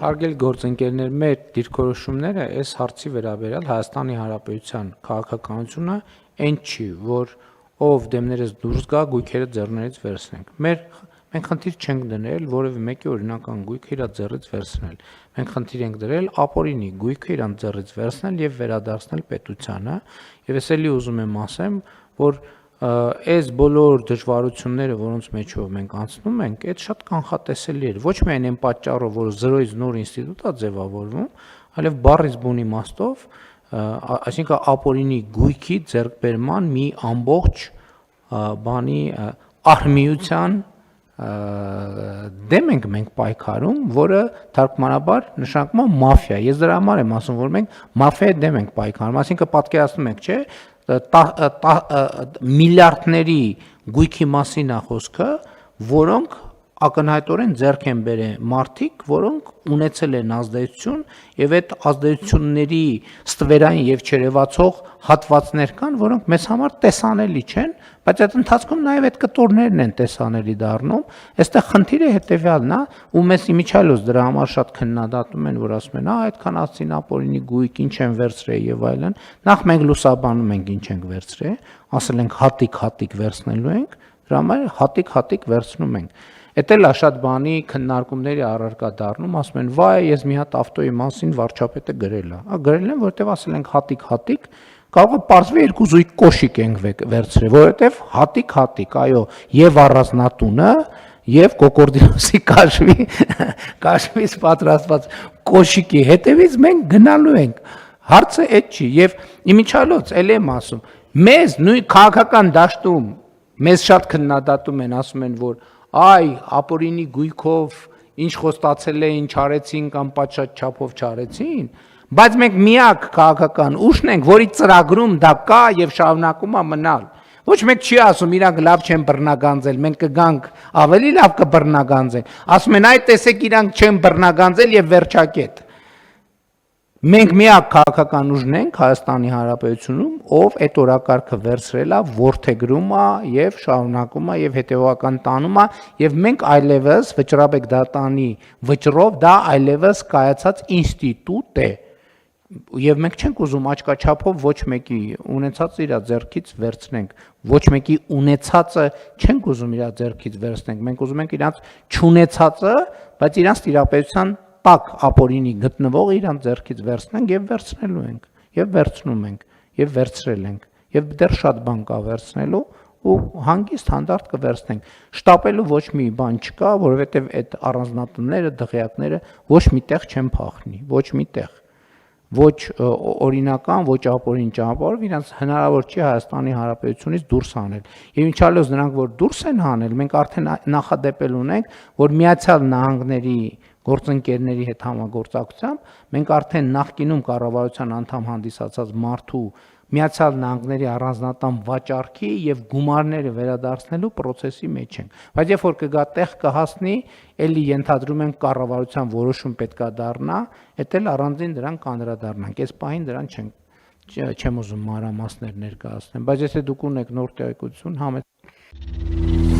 Հարգելի գործընկերներ, մեր դիրքորոշումները այս հարցի վերաբերյալ Հայաստանի Հանրապետության քաղաքականությունը այն չի, որ ով դեմներս դուրս գա, գույքերը ձեռներից վերցնենք։ Մենք խնդիր չենք դնել որևէ մեկի օրինական գույքը իր ձեռից վերցնել։ Մենք խնդիր ենք դրել ապօրինի գույքը իր ձեռից վերցնել եւ վերադարձնել պետությանը։ Եվ ես էլի ուզում եմ ասեմ, որ այս բոլոր դժվարությունները, որոնց մեջով մենք անցնում ենք, այդ շատ կանխատեսելի էր։ Ոչ միայն այն պատճառով, որ 0-ից նոր ինստիտուտ է ձևավորվում, այլև բառից բուն իմաստով, այսինքն ապօրինի գույքի ձեռքբերման մի ամբողջ բանի արհմիության դեմ ենք մենք պայքարում, որը թարգմանաբար նշանակում է մաֆիա։ Ես դրա համար եմ ասում, որ մենք մաֆիայի դեմ ենք պայքարում, այսինքն պատկերացնում եք, չէ՞, միլիարդների գույքի մասին է խոսքը, որոնք ակնհայտորեն ձեռք են բերել մարդիկ, որոնք ունեցել են ազդեցություն եւ այդ ազդեցությունների ստվերային եւ չերևացող հատվածներ կան, որոնք մեզ համար տեսանելի չեն, բայց այդ ընթացքում նաեւ այդ կտորներն են տեսանելի դառնում։ Այստեղ խնդիրը հետեւյալն է, ու մեզ իմիջիալոց դրա համար շատ քննադատում են, որ ասում են, այդքան ասցին ապօրինի գույք, ինչ են վերցրել եւ այլն։ Նախ մենք լուսաբանում ենք ինչ ենք վերցրել, ասել ենք հատիկ վերցնելու ենք, դրա համար հատիկ վերցնում ենք։ Էդ էլ է շատ բանի քննարկումների առարկա դառնում, ասում են, վայ, ես մի հատ ավտոյի մասին վարչապետը գրել է։ Գրել են, որովհետև ասել ենք հատիկ, կարող է պարզվի երկու զույգ կոշիկ ենք վերցրել, որովհետև հատիկ, այո, եւ առանձնատունը, եւ կոկորդինոսի կաշվից պատրաստված կոշիկի հետևից մենք գնալու ենք։ Հարցը այդ չի, եւ իմիջիալոց էլ եմ ասում, մեզ նույն քաղաքական դաշտում մեզ շատ քննադատում են, ասում են, որ այ ապօրինի գույքով ինչ խոստացել էին, չարեցին կամ պատշաճ չափով չարեցին, բայց մենք միակ քաղաքական ուժն ենք, որի ծրագրում դա կա եւ շարունակում է մնալ։ Ոչ մեկ չի ասում իրանք լավ չեն բռնագանձել, մենք կգանք ավելի լավ կբռնագանձենք։ Ասում են, այ տեսեք իրանք չեն բռնագանձել եւ վերջակետ։ Մենք միակ քաղաքական ուժն ենք Հայաստանի Հանրապետությունում, ով այդ օրակարգը վերցրել է, որդեգրում է եւ շարունակում է եւ հետեւական տանում է եւ մենք այլևս վճռաբեկ դատանի վճռով դա այլևս կայացած ինստիտուտ է եւ մենք չենք ուզում աչքաչափով ոչ մեկի ունեցածը իր ձեռքից վերցնենք, ոչ մեկի ունեցածը չենք ուզում իր ձեռքից վերցնենք, մենք ուզում ենք իրանց չունեցածը, բայց իրանց տիրապետության տակ ապօրինի գտնվող իրանց ձեռքից վերցնենք եւ վերցնելու ենք եւ վերցնում ենք եւ վերցրել ենք եւ դեռ շատ բան կա վերցնելու ու հանգիստ հանդարտ կվերցնենք։ Շտապելու ոչ մի բան չկա, որովհետեւ այդ առանձնատները, դղյակները ոչ միտեղ չեն փախնի, ոչ միտեղ։ Ոչ օրինական, ոչ ապօրին ճանապարհով իրանց հնարավոր չի Հայաստանի Հանրապետությունից դուրս հանել։ Եվ ինչալոց նրանք որ դուրս են հանել, մենք արդեն նախադեպել ունենք, որ Միացյալ Նահանգների գործընկերների հետ համագործակցությամբ մենք արդեն նախկինում կառավարության անդամ հանդիսացած մարդու Միացյալ Նահանգների առանձնատան վաճառքի եւ գումարները վերադարձնելու process-ի մեջ ենք։ Բայց երբ որ կգա տեղ կհասնի, էլի ենթադրում ենք կառավարության որոշում պետքա դառնա, դա էլ առանձին դրան կանդրադառնանք։ Այս պահին դրան չեմ ուզում մանրամասներ ներկայացնել, բայց եթե դուք ունեք նոր տեղեկություն, համեցեք։